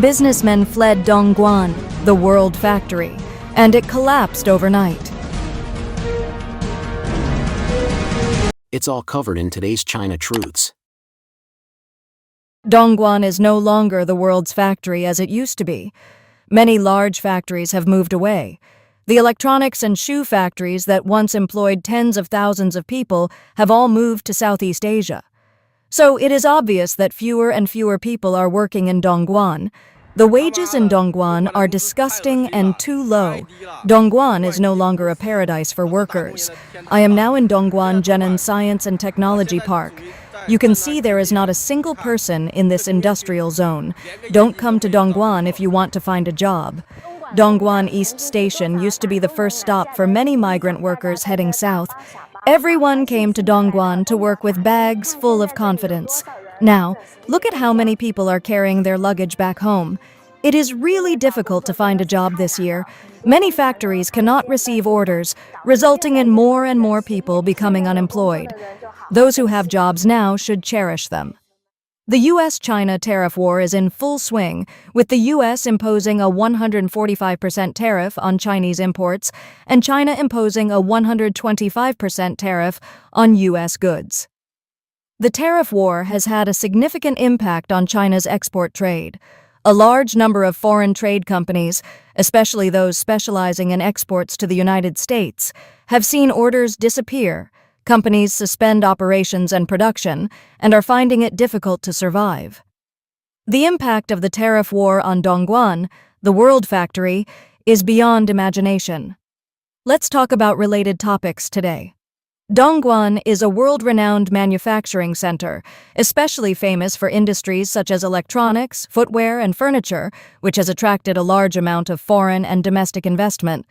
Businessmen fled Dongguan, the world factory, and it collapsed overnight. It's all covered in today's China Truths. Dongguan is no longer the world's factory as it used to be. Many large factories have moved away. The electronics and shoe factories that once employed tens of thousands of people have all moved to Southeast Asia. So it is obvious that fewer and fewer people are working in Dongguan. The wages in Dongguan are disgusting and too low. Dongguan is no longer a paradise for workers. I am now in Dongguan Jinan Science and Technology Park. You can see there is not a single person in this industrial zone. Don't come to Dongguan if you want to find a job. Dongguan East Station used to be the first stop for many migrant workers heading south. Everyone came to Dongguan to work with bags full of confidence. Now, look at how many people are carrying their luggage back home. It is really difficult to find a job this year. Many factories cannot receive orders, resulting in more and more people becoming unemployed. Those who have jobs now should cherish them. The U.S.-China tariff war is in full swing, with the U.S. imposing a 145% tariff on Chinese imports and China imposing a 125% tariff on U.S. goods. The tariff war has had a significant impact on China's export trade. A large number of foreign trade companies, especially those specializing in exports to the United States, have seen orders disappear. Companies suspend operations and production and are finding it difficult to survive. The impact of the tariff war on Dongguan, the world factory, is beyond imagination. Let's talk about related topics today. Dongguan is a world-renowned manufacturing center, especially famous for industries such as electronics, footwear, and furniture, which has attracted a large amount of foreign and domestic investment.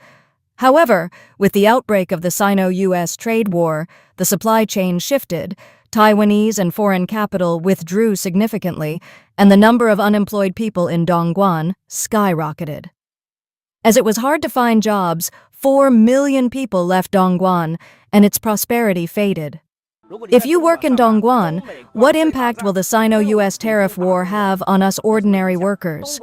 However, with the outbreak of the Sino-US trade war, the supply chain shifted, Taiwanese and foreign capital withdrew significantly, and the number of unemployed people in Dongguan skyrocketed. As it was hard to find jobs, 4 million people left Dongguan, and its prosperity faded. If you work in Dongguan, what impact will the Sino-US tariff war have on us ordinary workers?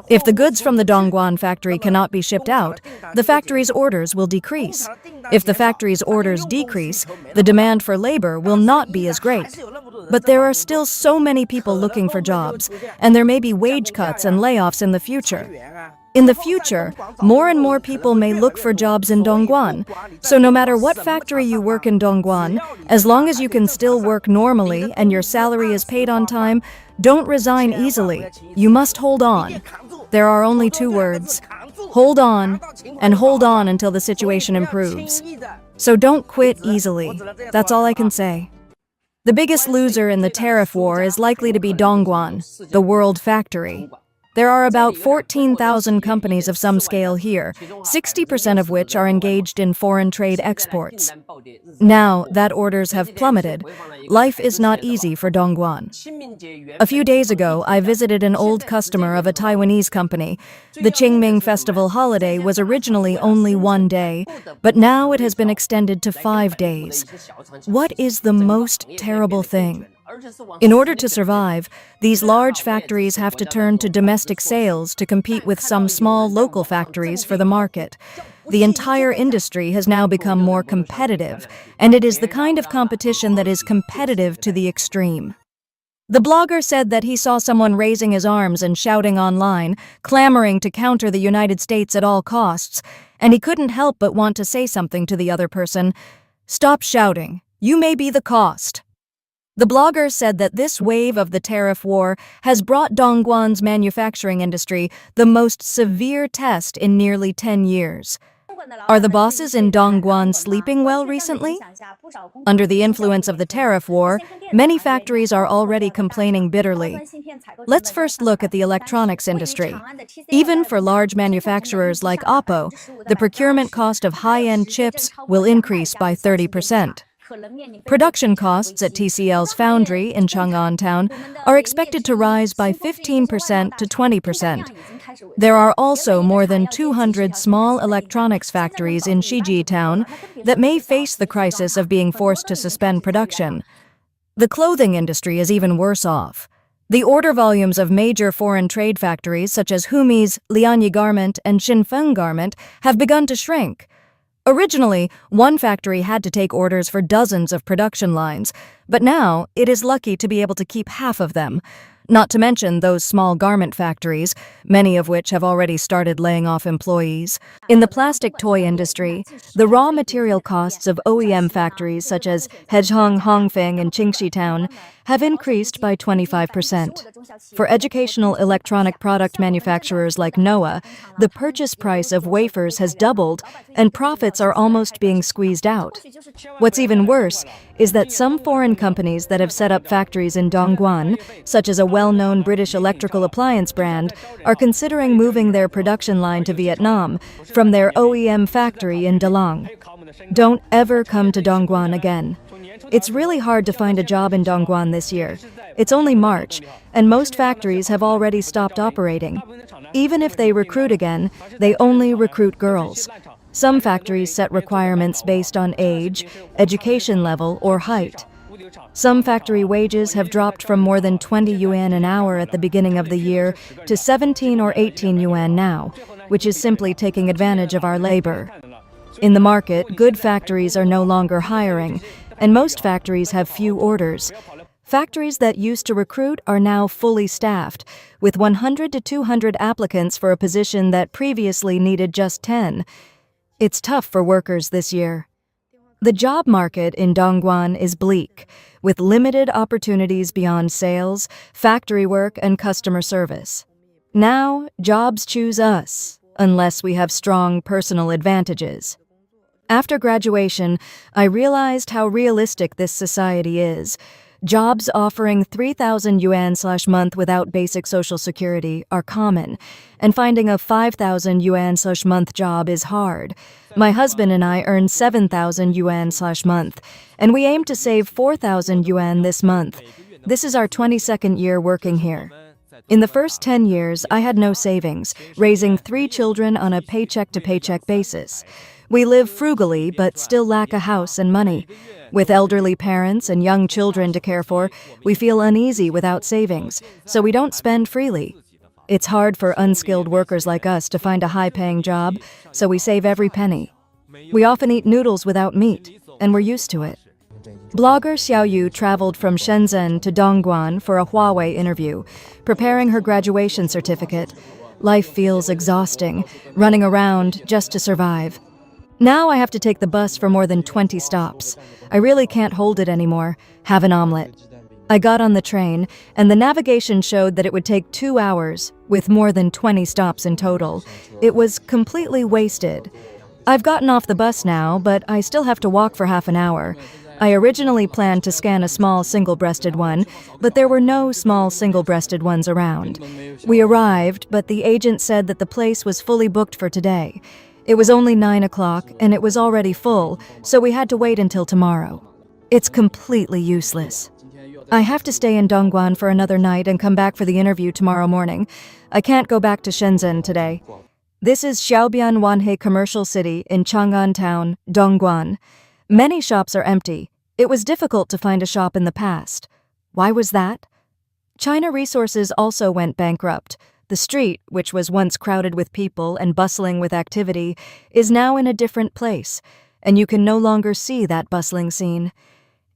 If the goods from the Dongguan factory cannot be shipped out, the factory's orders will decrease. If the factory's orders decrease, the demand for labor will not be as great. But there are still so many people looking for jobs, and there may be wage cuts and layoffs in the future. In the future, more and more people may look for jobs in Dongguan. So no matter what factory you work in Dongguan, as long as you can still work normally and your salary is paid on time, don't resign easily. You must hold on. There are only 2 words: hold on, and hold on until the situation improves. So don't quit easily. That's all I can say. The biggest loser in the tariff war is likely to be Dongguan, the world factory. There are about 14,000 companies of some scale here, 60% of which are engaged in foreign trade exports. Now that orders have plummeted, life is not easy for Dongguan. A few days ago, I visited an old customer of a Taiwanese company. The Qingming Festival holiday was originally only 1 day, but now it has been extended to 5 days. What is the most terrible thing? In order to survive, these large factories have to turn to domestic sales to compete with some small local factories for the market. The entire industry has now become more competitive, and it is the kind of competition that is competitive to the extreme. The blogger said that he saw someone raising his arms and shouting online, clamoring to counter the United States at all costs, and he couldn't help but want to say something to the other person. "Stop shouting. You may be the cost." The blogger said that this wave of the tariff war has brought Dongguan's manufacturing industry the most severe test in nearly 10 years. Are the bosses in Dongguan sleeping well recently? Under the influence of the tariff war, many factories are already complaining bitterly. Let's first look at the electronics industry. Even for large manufacturers like Oppo, the procurement cost of high-end chips will increase by 30%. Production costs at TCL's foundry in Chang'an Town are expected to rise by 15% to 20%. There are also more than 200 small electronics factories in Shiji Town that may face the crisis of being forced to suspend production. The clothing industry is even worse off. The order volumes of major foreign trade factories such as Humi's Lianyi Garment and Xinfeng Garment have begun to shrink. Originally, one factory had to take orders for dozens of production lines, but now it is lucky to be able to keep half of them. Not to mention those small garment factories, many of which have already started laying off employees. In the plastic toy industry, the raw material costs of OEM factories such as Hezhong, Hongfeng, and Qingxi Town have increased by 25%. For educational electronic product manufacturers like Noah, the purchase price of wafers has doubled and profits are almost being squeezed out. What's even worse is that some foreign companies that have set up factories in Dongguan, such as a well-known British electrical appliance brand, are considering moving their production line to Vietnam from their OEM factory in Da Nang. Don't ever come to Dongguan again. It's really hard to find a job in Dongguan this year. It's only March, and most factories have already stopped operating. Even if they recruit again, they only recruit girls. Some factories set requirements based on age, education level, or height. Some factory wages have dropped from more than 20 yuan an hour at the beginning of the year to 17 or 18 yuan now, which is simply taking advantage of our labor. In the market, good factories are no longer hiring, and most factories have few orders. Factories that used to recruit are now fully staffed, with 100 to 200 applicants for a position that previously needed just 10. It's tough for workers this year. The job market in Dongguan is bleak, with limited opportunities beyond sales, factory work, and customer service. Now, jobs choose us, unless we have strong personal advantages. After graduation, I realized how realistic this society is. Jobs offering 3,000 yuan/month without basic social security are common, and finding a 5,000 yuan/month job is hard. My husband and I earn 7,000 yuan/month, and we aim to save 4,000 yuan this month. This is our 22nd year working here. In the first 10 years, I had no savings, raising 3 children on a paycheck-to-paycheck basis. We live frugally but still lack a house and money. With elderly parents and young children to care for, we feel uneasy without savings, so we don't spend freely. It's hard for unskilled workers like us to find a high-paying job, so we save every penny. We often eat noodles without meat, and we're used to it. Blogger Xiaoyu traveled from Shenzhen to Dongguan for a Huawei interview, preparing her graduation certificate. Life feels exhausting, running around just to survive. Now I have to take the bus for more than 20 stops. I really can't hold it anymore. Have an omelet. I got on the train, and the navigation showed that it would take 2 hours, with more than 20 stops in total. It was completely wasted. I've gotten off the bus now, but I still have to walk for half an hour. I originally planned to scan a small single-breasted one, but there were no small single-breasted ones around. We arrived, but the agent said that the place was fully booked for today. It was only 9 o'clock, and it was already full, so we had to wait until tomorrow. It's completely useless. I have to stay in Dongguan for another night and come back for the interview tomorrow morning. I can't go back to Shenzhen today. This is Xiaobian Wanhei Commercial City in Chang'an Town, Dongguan. Many shops are empty. It was difficult to find a shop in the past. Why was that? China Resources also went bankrupt. The street, which was once crowded with people and bustling with activity, is now in a different place, and you can no longer see that bustling scene.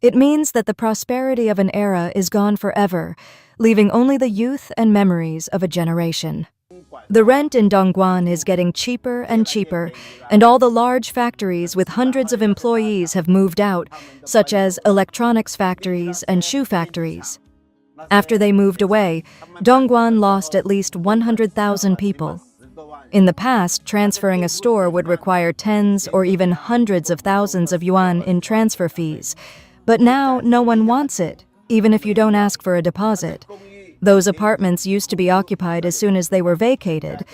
It means that the prosperity of an era is gone forever, leaving only the youth and memories of a generation. The rent in Dongguan is getting cheaper and cheaper, and all the large factories with hundreds of employees have moved out, such as electronics factories and shoe factories. After they moved away, Dongguan lost at least 100,000 people. In the past, transferring a store would require tens or even hundreds of thousands of yuan in transfer fees. But now no one wants it, even if you don't ask for a deposit. Those apartments used to be occupied as soon as they were vacated,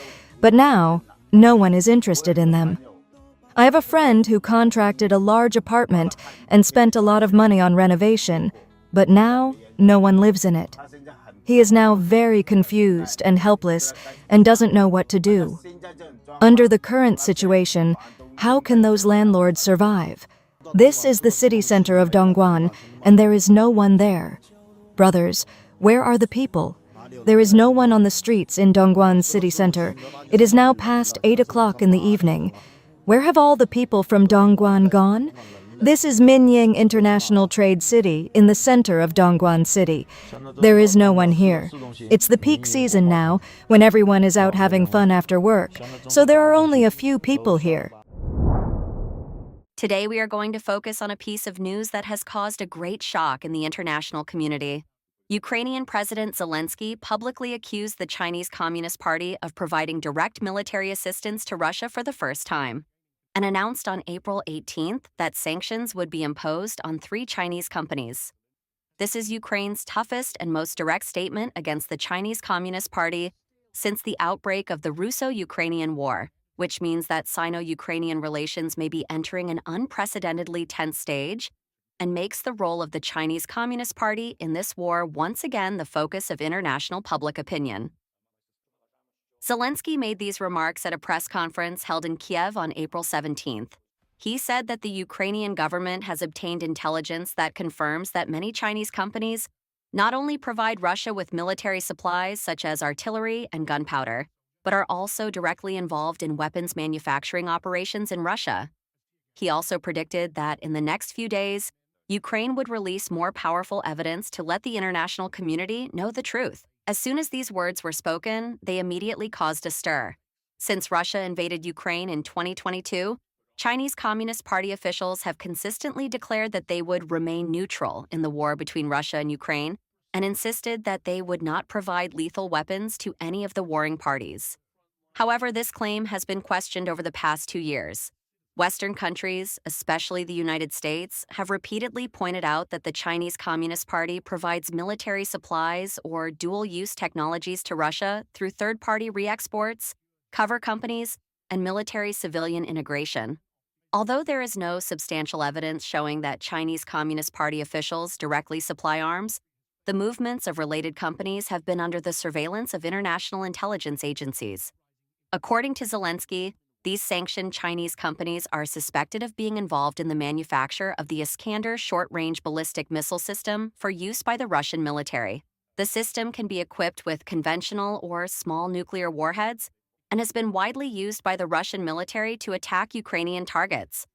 but now no one is interested in them. I have a friend who contracted a large apartment and spent a lot of money on renovation, but now no one lives in it. He is now very confused and helpless and doesn't know what to do. Under the current situation, how can those landlords survive? This is the city center of Dongguan, and there is no one there. Brothers, Where are the people? There is no one on the streets in Dongguan city center. It is now past 8 o'clock in the evening. Where have all the people from Dongguan gone? This is Minying International Trade City in the center of Dongguan City. There is no one here. It's the peak season now, when everyone is out having fun after work, so there are only a few people here. Today, we are going to focus on a piece of news that has caused a great shock in the international community. Ukrainian President Zelensky publicly accused the Chinese Communist Party of providing direct military assistance to Russia for the first time, and announced on April 18th that sanctions would be imposed on 3 Chinese companies. This is Ukraine's toughest and most direct statement against the Chinese Communist Party since the outbreak of the Russo-Ukrainian War, which means that Sino-Ukrainian relations may be entering an unprecedentedly tense stage and makes the role of the Chinese Communist Party in this war once again the focus of international public opinion. Zelensky made these remarks at a press conference held in Kiev on April 17th. He said that the Ukrainian government has obtained intelligence that confirms that many Chinese companies not only provide Russia with military supplies such as artillery and gunpowder, but are also directly involved in weapons manufacturing operations in Russia. He also predicted that in the next few days, Ukraine would release more powerful evidence to let the international community know the truth. As soon as these words were spoken, they immediately caused a stir. Since Russia invaded Ukraine in 2022, Chinese Communist Party officials have consistently declared that they would remain neutral in the war between Russia and Ukraine and insisted that they would not provide lethal weapons to any of the warring parties. However, this claim has been questioned over the past 2 years. Western countries, especially the United States, have repeatedly pointed out that the Chinese Communist Party provides military supplies or dual-use technologies to Russia through third-party re-exports, cover companies, and military-civilian integration. Although there is no substantial evidence showing that Chinese Communist Party officials directly supply arms, the movements of related companies have been under the surveillance of international intelligence agencies. According to Zelensky, these sanctioned Chinese companies are suspected of being involved in the manufacture of the Iskander short-range ballistic missile system for use by the Russian military. The system can be equipped with conventional or small nuclear warheads and has been widely used by the Russian military to attack Ukrainian targets.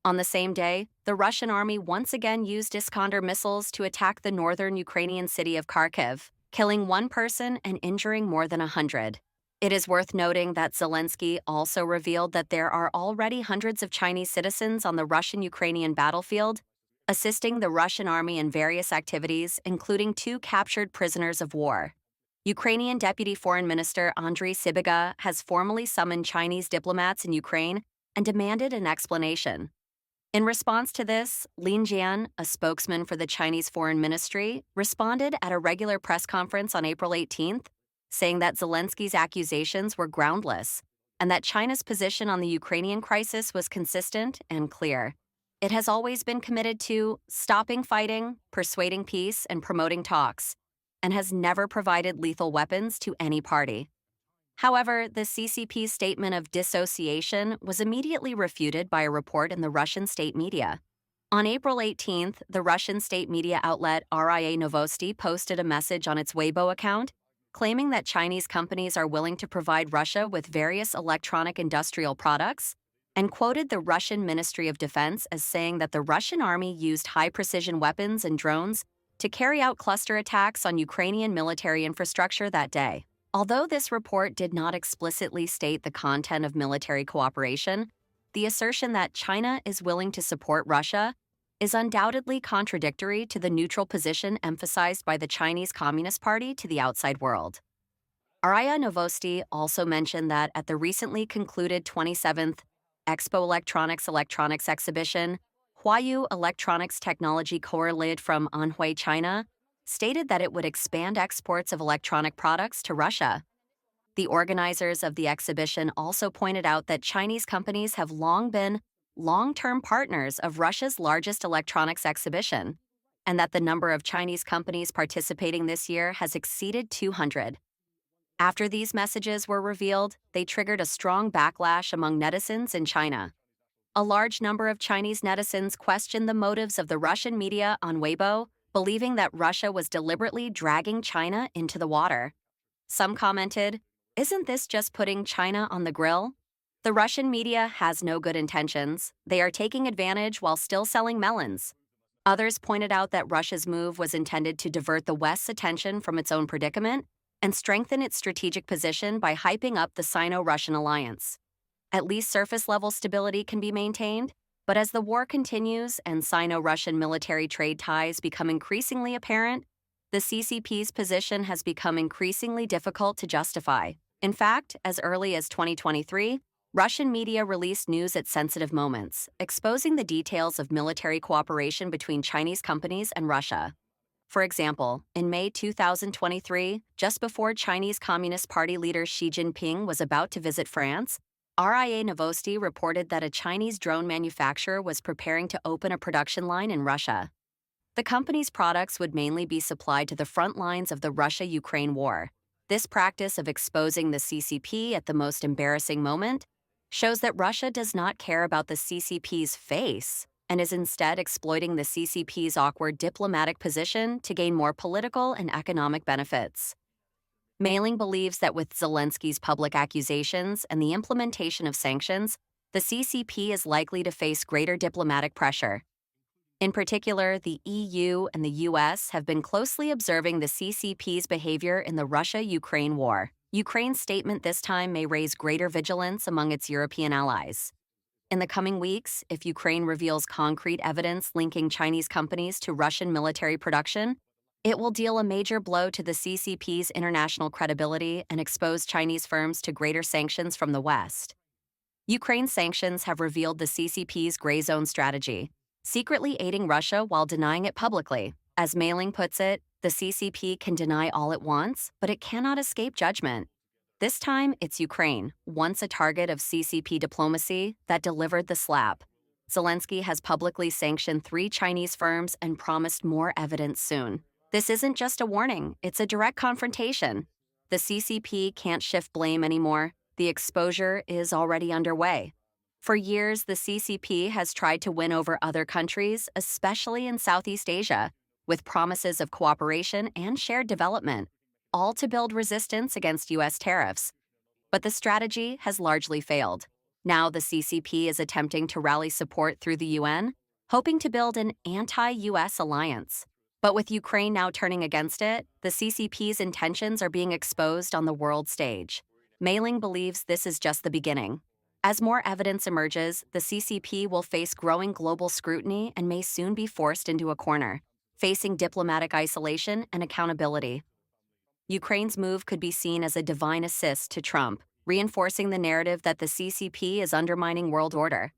On the same day, the Russian army once again used Iskander missiles to attack the northern Ukrainian city of Kharkiv, killing 1 person and injuring more than 100. It is worth noting that Zelensky also revealed that there are already hundreds of Chinese citizens on the Russian-Ukrainian battlefield, assisting the Russian army in various activities, including 2 captured prisoners of war. Ukrainian Deputy Foreign Minister Andriy Sybiga has formally summoned Chinese diplomats in Ukraine and demanded an explanation. In response to this, Lin Jian, a spokesman for the Chinese Foreign Ministry, responded at a regular press conference on April 18th, saying that Zelensky's accusations were groundless and that China's position on the Ukrainian crisis was consistent and clear. It has always been committed to stopping fighting, persuading peace, and promoting talks, and has never provided lethal weapons to any party. However, the CCP's statement of dissociation was immediately refuted by a report in the Russian state media. On April 18th, the Russian state media outlet RIA Novosti posted a message on its Weibo account claiming that Chinese companies are willing to provide Russia with various electronic industrial products, and quoted the Russian Ministry of Defense as saying that the Russian army used high-precision weapons and drones to carry out cluster attacks on Ukrainian military infrastructure that day. Although this report did not explicitly state the content of military cooperation, the assertion that China is willing to support Russia is undoubtedly contradictory to the neutral position emphasized by the Chinese Communist Party to the outside world. RIA Novosti also mentioned that at the recently concluded 27th Expo Electronics exhibition, Huayu Electronics Technology Correlate from Anhui, China, stated that it would expand exports of electronic products to Russia. The organizers of the exhibition also pointed out that Chinese companies have long been long-term partners of Russia's largest electronics exhibition, and that the number of Chinese companies participating this year has exceeded 200. After these messages were revealed, they triggered a strong backlash among netizens in China. A large number of Chinese netizens questioned the motives of the Russian media on Weibo believing that Russia was deliberately dragging China into the water. Some commented, "Isn't this just putting China on the grill?" The Russian media has no good intentions. They are taking advantage while still selling melons. Others pointed out that Russia's move was intended to divert the West's attention from its own predicament and strengthen its strategic position by hyping up the Sino-Russian alliance. At least surface-level stability can be maintained, but as the war continues and Sino-Russian military trade ties become increasingly apparent, the CCP's position has become increasingly difficult to justify. In fact, as early as 2023, Russian media released news at sensitive moments, exposing the details of military cooperation between Chinese companies and Russia. For example, in May 2023, just before Chinese Communist Party leader Xi Jinping was about to visit France, RIA Novosti reported that a Chinese drone manufacturer was preparing to open a production line in Russia. The company's products would mainly be supplied to the front lines of the Russia-Ukraine war. This practice of exposing the CCP at the most embarrassing moment shows that Russia does not care about the CCP's face and is instead exploiting the CCP's awkward diplomatic position to gain more political and economic benefits. Mailing believes that with Zelensky's public accusations and the implementation of sanctions, the CCP is likely to face greater diplomatic pressure. In particular, the EU and the US have been closely observing the CCP's behavior in the Russia-Ukraine war. Ukraine's statement this time may raise greater vigilance among its European allies. In the coming weeks, if Ukraine reveals concrete evidence linking Chinese companies to Russian military production, it will deal a major blow to the CCP's international credibility and expose Chinese firms to greater sanctions from the West. Ukraine's sanctions have revealed the CCP's gray zone strategy, secretly aiding Russia while denying it publicly. As Mailing puts it, the CCP can deny all it wants, but it cannot escape judgment. This time, it's Ukraine, once a target of CCP diplomacy, that delivered the slap. Zelensky has publicly sanctioned 3 Chinese firms and promised more evidence soon. This isn't just a warning, it's a direct confrontation. The CCP can't shift blame anymore. The exposure is already underway. For years, the CCP has tried to win over other countries, especially in Southeast Asia, with promises of cooperation and shared development, all to build resistance against U.S. tariffs. But the strategy has largely failed. Now the CCP is attempting to rally support through the UN, hoping to build an anti-U.S. alliance. But with Ukraine now turning against it, the CCP's intentions are being exposed on the world stage. Mailing believes this is just the beginning. As more evidence emerges, the CCP will face growing global scrutiny and may soon be forced into a corner, facing diplomatic isolation and accountability. Ukraine's move could be seen as a divine assist to Trump, reinforcing the narrative that the CCP is undermining world order.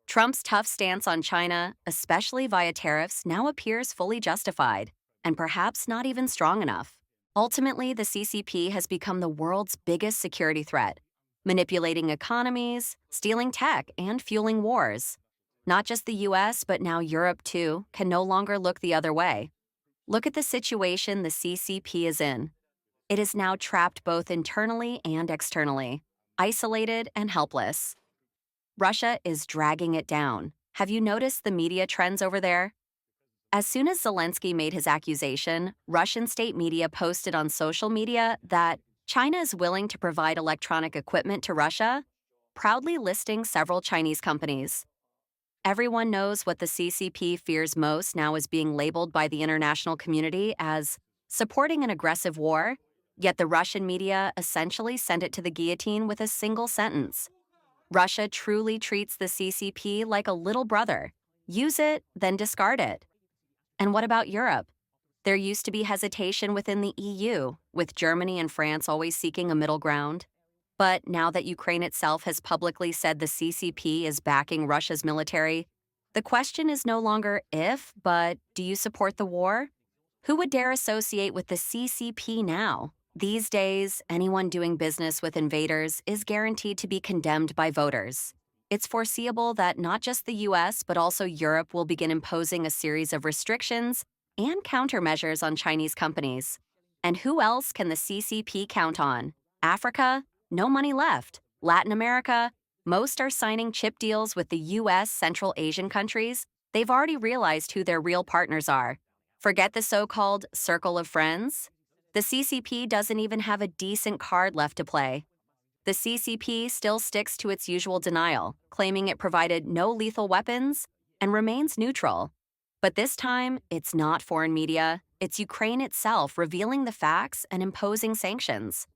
Trump's tough stance on China, especially via tariffs, now appears fully justified, and perhaps not even strong enough. Ultimately, the CCP has become the world's biggest security threat, manipulating economies, stealing tech, and fueling wars. Not just the US, but now Europe too, can no longer look the other way. Look at the situation the CCP is in. It is now trapped both internally and externally, isolated and helpless. Russia is dragging it down. Have you noticed the media trends over there? As soon as Zelensky made his accusation, Russian state media posted on social media that China is willing to provide electronic equipment to Russia, proudly listing several Chinese companies. Everyone knows what the CCP fears most now is being labeled by the international community as supporting an aggressive war, yet the Russian media essentially sent it to the guillotine with a single sentence. Russia truly treats the CCP like a little brother. Use it, then discard it. And what about Europe? There used to be hesitation within the EU, with Germany and France always seeking a middle ground. But now that Ukraine itself has publicly said the CCP is backing Russia's military, the question is no longer if, but do you support the war? Who would dare associate with the CCP now? These days, anyone doing business with invaders is guaranteed to be condemned by voters. It's foreseeable that not just the US, but also Europe will begin imposing a series of restrictions and countermeasures on Chinese companies. And who else can the CCP count on? Africa? No money left. Latin America? Most are signing chip deals with the US, Central Asian countries. They've already realized who their real partners are. Forget the so-called circle of friends. The CCP doesn't even have a decent card left to play. The CCP still sticks to its usual denial, claiming it provided no lethal weapons and remains neutral. But this time, it's not foreign media, it's Ukraine itself revealing the facts and imposing sanctions.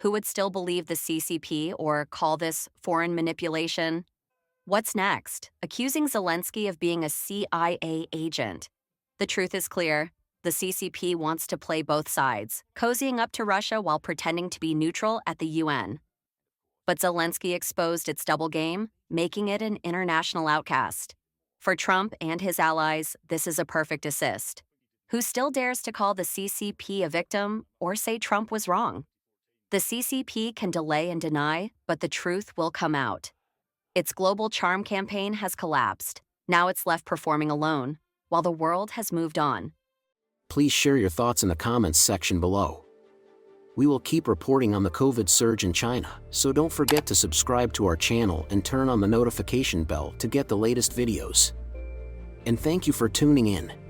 Who would still believe the CCP or call this foreign manipulation? What's next? Accusing Zelensky of being a CIA agent. The truth is clear. The CCP wants to play both sides, cozying up to Russia while pretending to be neutral at the UN. But Zelensky exposed its double game, making it an international outcast. For Trump and his allies, this is a perfect assist. Who still dares to call the CCP a victim or say Trump was wrong? The CCP can delay and deny, but the truth will come out. Its global charm campaign has collapsed. Now it's left performing alone, while the world has moved on. Please share your thoughts in the comments section below. We will keep reporting on the COVID surge in China, so don't forget to subscribe to our channel and turn on the notification bell to get the latest videos. And thank you for tuning in.